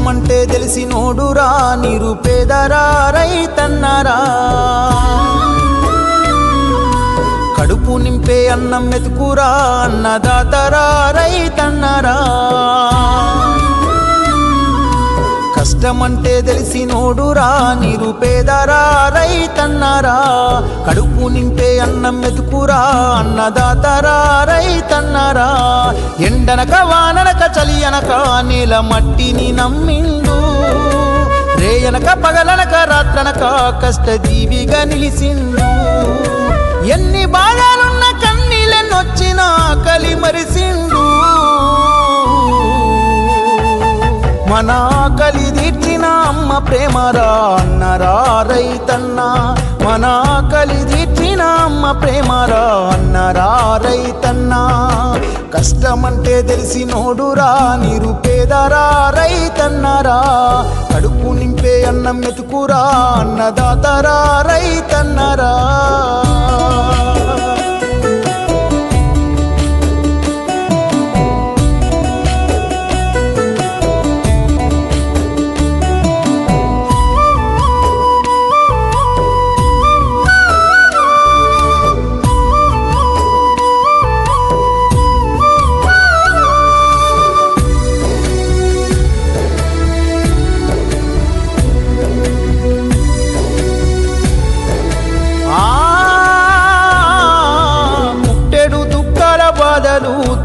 కష్టమంటే తెలిసినోడురా నిరుపేదరా రైతన్నరా కడుపు నింపే అన్నం మెతుకురా అన్నదాతరా రైతన్నరా కష్టమంటే తెలిసినోడురా నిరుపేదరా రైతన్నరా కడుపు నింపే అన్నం మెతుకురా అన్నదాతరా రైతన్నరా ఎండనక వాననక చలి అనక నేల మట్టిని నమ్మిండు రేయనక పగలనక రాత్రనక కష్టజీవిగా నిలిసిండు ఎన్ని బాధలున్న కన్నీళ్ళెన్నొచ్చినా ఆకలి మరిసిండు మన ఆకలి తీర్చిన అమ్మ ప్రేమరా అన్నరా రైతన్న మన ఆకలి తీర్చిన అమ్మ ప్రేమరా అన్నరా రైతన్న కష్టమంటే తెలిసినోడురా నిరుపేదరా రైతన్నరా కడుపు నింపే అన్నం మెతుకురా అన్నదాతరా రైతన్నరా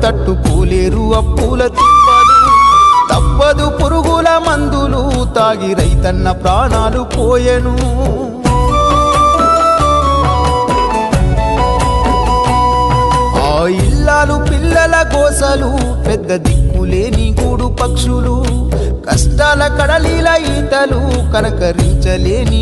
తట్టుకోలేరు అప్పుల తిప్పలు తప్పదు పురుగుల మందులు తాగి రైతన్న ప్రాణాలు పోయెను ఆ ఇల్లాలు పిల్లల గోసలు పెద్ద దిక్కులేని గూడు పక్షులు కష్టాల కడలిల ఈతలు కనకరించలేని